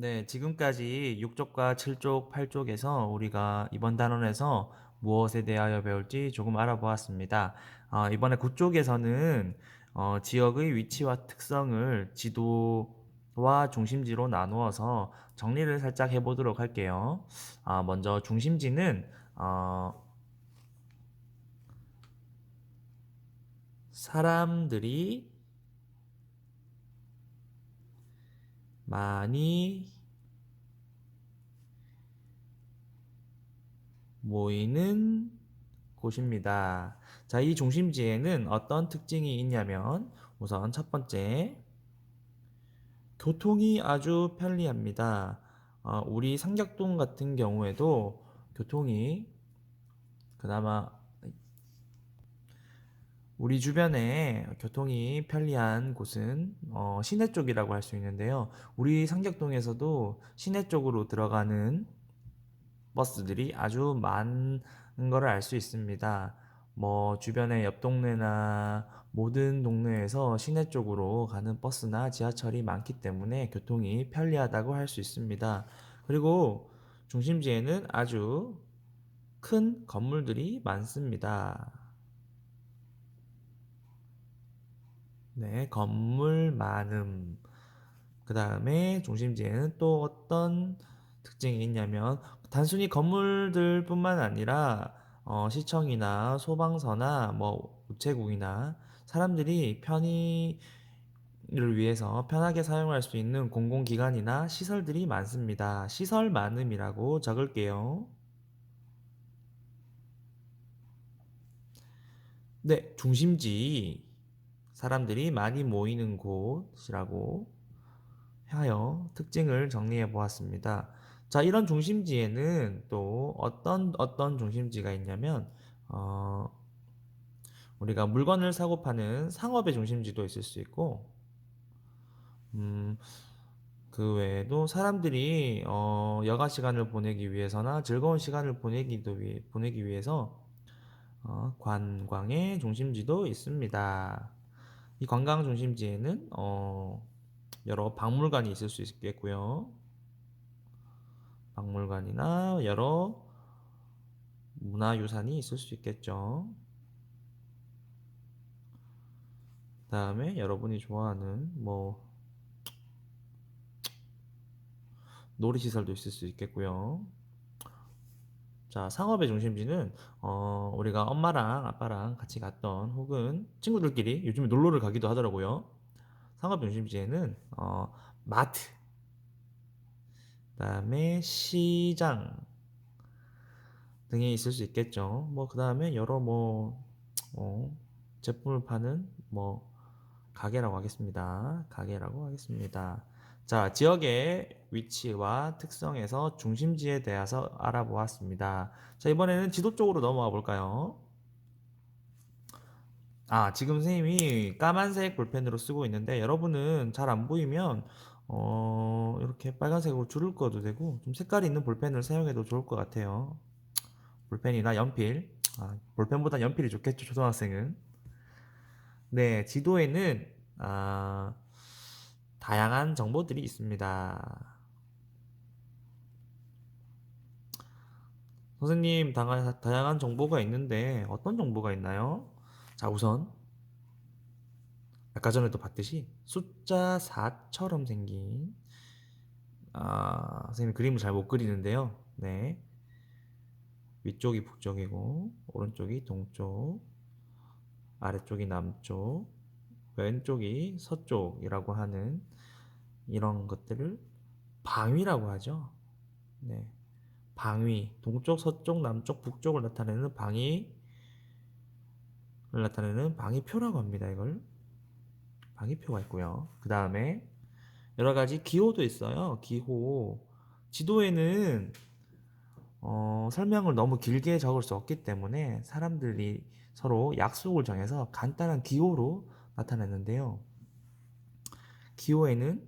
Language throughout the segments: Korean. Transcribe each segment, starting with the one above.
네, 지금까지 6쪽과 7쪽, 8쪽에서 우리가 이번 단원에서 무엇에 대하여 배울지 조금 알아보았습니다. 이번에 9쪽에서는 지역의 위치와 특성을 지도와 중심지로 나누어서 정리를 살짝 해보도록 할게요. 먼저 중심지는 사람들이 많이 모이는 곳입니다. 자, 이 중심지에는 어떤 특징이 있냐면 우선 첫 번째, 교통이 아주 편리합니다. 우리 삼각동 같은 경우에도 교통이 그나마 우리 주변에 교통이 편리한 곳은 시내 쪽이라고 할 수 있는데요. 우리 삼각동에서도 시내 쪽으로 들어가는 버스들이 아주 많은 것을 알 수 있습니다. 뭐 주변의 옆 동네나 모든 동네에서 시내 쪽으로 가는 버스나 지하철이 많기 때문에 교통이 편리하다고 할 수 있습니다. 그리고 중심지에는 아주 큰 건물들이 많습니다. 네, 건물 많음. 그 다음에 중심지에는 또 어떤 특징이 있냐면 단순히 건물들뿐만 아니라 시청이나 소방서나 뭐 우체국이나 사람들이 편의를 위해서 편하게 사용할 수 있는 공공기관이나 시설들이 많습니다. 시설 많음이라고 적을게요. 네, 중심지 사람들이 많이 모이는 곳이라고 하여 특징을 정리해 보았습니다. 자, 이런 중심지에는 또 어떤 중심지가 있냐면 어, 우리가 물건을 사고 파는 상업의 중심지도 있을 수 있고 음, 그 외에도 사람들이 여가 시간을 보내기 위해서나 즐거운 시간을 보내기 위해서 관광의 중심지도 있습니다. 이 관광 중심지에는 여러 박물관이 있을 수 있겠고요. 박물관이나 여러 문화유산이 있을 수 있겠죠. 다음에 여러분이 좋아하는 뭐 놀이시설도 있을 수 있겠고요. 자, 상업의 중심지는 우리가 엄마랑 아빠랑 같이 갔던 혹은 친구들끼리 요즘에 놀러를 가기도 하더라고요. 상업 중심지에는 마트, 그다음에 시장 등이 있을 수 있겠죠. 뭐 그다음에 여러 어, 제품을 파는 뭐 가게라고 하겠습니다. 가게라고 하겠습니다. 자, 지역의 위치와 특성에서 중심지에 대해서 알아보았습니다. 자, 이번에는 지도 쪽으로 넘어가 볼까요? 지금 선생님이 까만색 볼펜으로 쓰고 있는데 여러분은 잘 안 보이면 이렇게 빨간색으로 줄을 꺼도 되고 좀 색깔이 있는 볼펜을 사용해도 좋을 것 같아요. 볼펜이나 연필. 볼펜보다 연필이 좋겠죠, 초등학생은. 네, 지도에는 아, 다양한 정보들이 있습니다. 선생님, 다양한 정보가 있는데 어떤 정보가 있나요? 자, 우선 아까 전에도 봤듯이 숫자 4처럼 생긴 선생님 그림을 잘 못 그리는데요. 네, 위쪽이 북쪽이고 오른쪽이 동쪽, 아래쪽이 남쪽, 왼쪽이 서쪽이라고 하는 이런 것들을 방위라고 하죠. 네, 방위, 동쪽, 서쪽, 남쪽, 북쪽을 나타내는 방위표라고 합니다. 이걸 방위표가 있고요. 그 다음에 여러 가지 기호도 있어요. 기호. 지도에는 설명을 너무 길게 적을 수 없기 때문에 사람들이 서로 약속을 정해서 간단한 기호로 나타냈는데요. 기호에는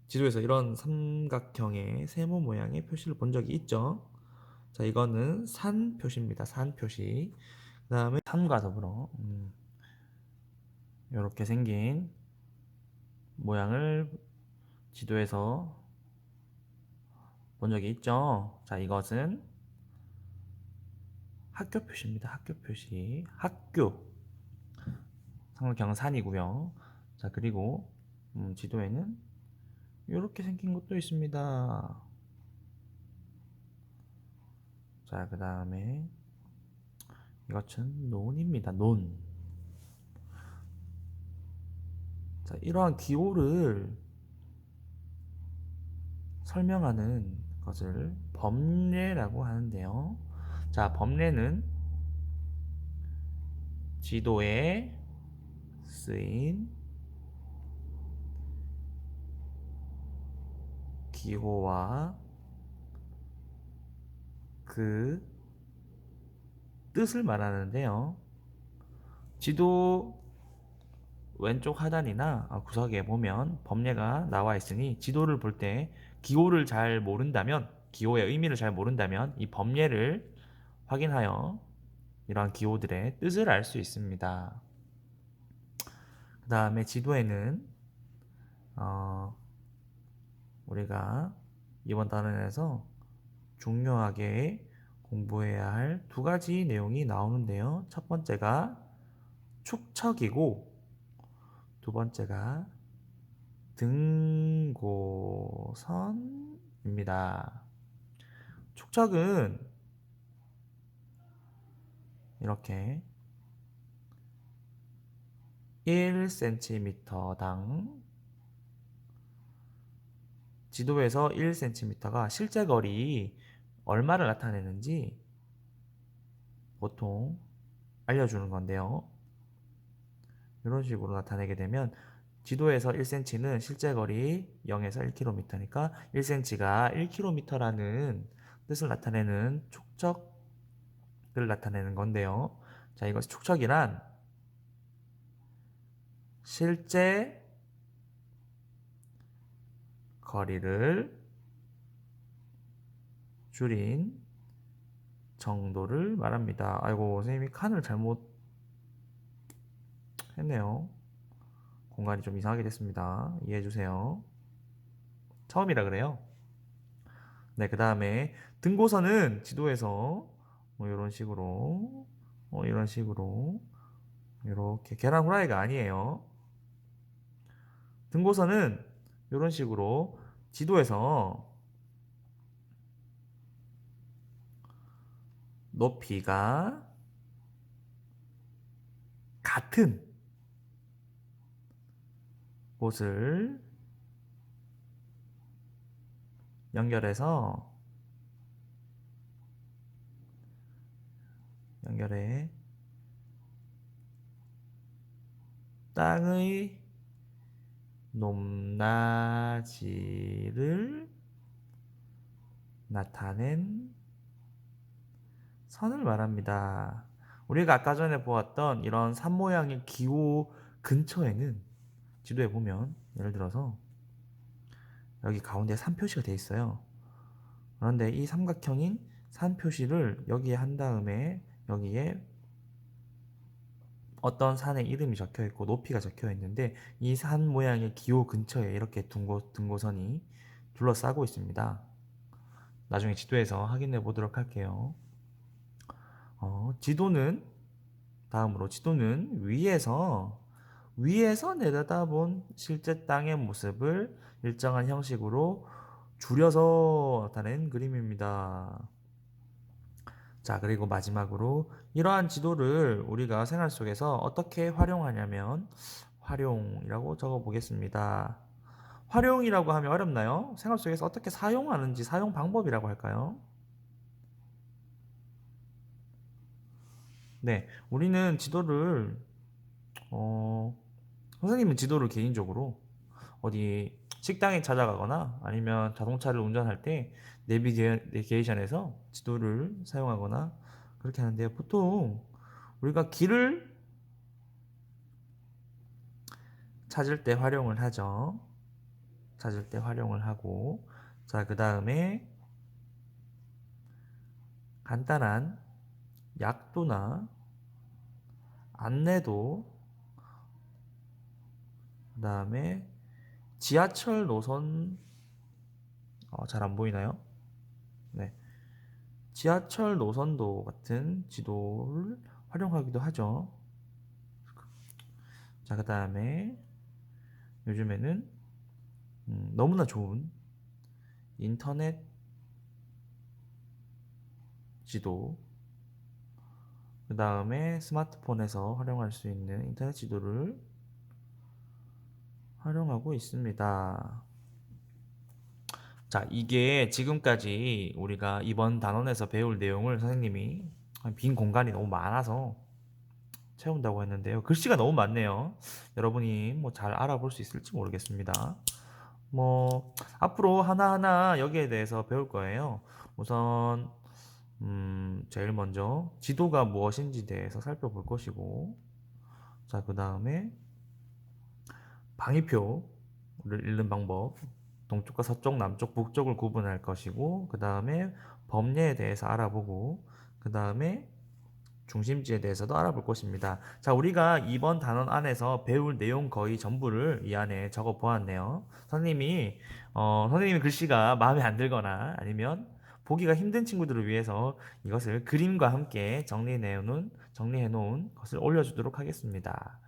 지도에서 이런 삼각형의 세모 모양의 표시를 본 적이 있죠. 자, 이거는 산 표시입니다. 산 표시. 그 다음에 산과 더불어 이렇게 생긴 모양을 지도에서 본 적이 있죠? 자, 이것은 학교 표시입니다. 학교 표시. 학교. 상록형은 산이고요. 자, 그리고 지도에는 이렇게 생긴 것도 있습니다. 자, 그 다음에 이것은 논입니다. 논. 자, 이러한 기호를 설명하는 것을 범례라고 하는데요. 자, 범례는 지도에 쓰인 기호와 그 뜻을 말하는데요. 지도 왼쪽 하단이나 구석에 보면 범례가 나와 있으니 지도를 볼 때 기호를 잘 모른다면, 기호의 의미를 잘 모른다면 이 범례를 확인하여 이러한 기호들의 뜻을 알 수 있습니다. 그 다음에 지도에는 우리가 이번 단원에서 중요하게 공부해야 할 두 가지 내용이 나오는데요. 첫 번째가 축척이고 두 번째가 등고선입니다. 축척은 이렇게 1cm당 지도에서 1cm가 실제 거리 얼마를 나타내는지 보통 알려주는 건데요. 이런 식으로 나타내게 되면 지도에서 1cm는 실제 거리 0에서 1km니까 1cm가 1km라는 뜻을 나타내는 축척을 나타내는 건데요. 자, 이것이 축척이란 실제 거리를 줄인 정도를 말합니다. 아이고, 선생님이 칸을 잘못 했네요. 공간이 좀 이상하게 됐습니다. 이해해 주세요. 처음이라 그래요. 네, 그 다음에 등고선은 지도에서 이런 식으로 이런 식으로 이렇게 계란 후라이가 아니에요. 등고선은 이런 식으로 지도에서 높이가 같은 곳을 연결해 땅의 높낮이를 나타낸 선을 말합니다. 우리가 아까 전에 보았던 이런 산 모양의 기호 근처에는 지도에 보면 예를 들어서 여기 가운데 산 표시가 되어 있어요. 그런데 이 삼각형인 산 표시를 여기에 한 다음에 여기에 어떤 산의 이름이 적혀 있고 높이가 적혀 있는데 이 산 모양의 기호 근처에 이렇게 등고선이 둘러싸고 있습니다. 나중에 지도에서 확인해 보도록 할게요. 다음으로 지도는 위에서 내려다본 실제 땅의 모습을 일정한 형식으로 줄여서 나타낸 그림입니다. 자, 그리고 마지막으로 이러한 지도를 우리가 생활 속에서 어떻게 활용하냐면 활용이라고 적어 보겠습니다. 활용이라고 하면 어렵나요? 생활 속에서 어떻게 사용하는지 사용 방법이라고 할까요? 네, 우리는 지도를 선생님은 지도를 개인적으로 어디 식당에 찾아가거나 아니면 자동차를 운전할 때 내비게이션에서 지도를 사용하거나 그렇게 하는데요. 보통 우리가 길을 찾을 때 활용을 하죠. 찾을 때 활용을 하고 자, 그 다음에 간단한 약도나 안내도 그 다음에 지하철 노선 잘 안 보이나요? 네. 지하철 노선도 같은 지도를 활용하기도 하죠. 자, 그 다음에 요즘에는 너무나 좋은 인터넷 지도, 그 다음에 스마트폰에서 활용할 수 있는 인터넷 지도를 활용하고 있습니다. 자, 이게 지금까지 우리가 이번 단원에서 배울 내용을 선생님이 빈 공간이 너무 많아서 채운다고 했는데요. 글씨가 너무 많네요. 여러분이 뭐 잘 알아볼 수 있을지 모르겠습니다. 뭐 앞으로 하나하나 여기에 대해서 배울 거예요. 우선 제일 먼저 지도가 무엇인지 대해서 살펴볼 것이고, 자, 그 다음에 방위표를 읽는 방법, 동쪽과 서쪽, 남쪽, 북쪽을 구분할 것이고, 그 다음에 법례에 대해서 알아보고, 그 다음에 중심지에 대해서도 알아볼 것입니다. 자, 우리가 이번 단원 안에서 배울 내용 거의 전부를 이 안에 적어 보았네요. 선생님이 글씨가 마음에 안 들거나 아니면 보기가 힘든 친구들을 위해서 이것을 그림과 함께 정리해 놓은 것을 올려주도록 하겠습니다.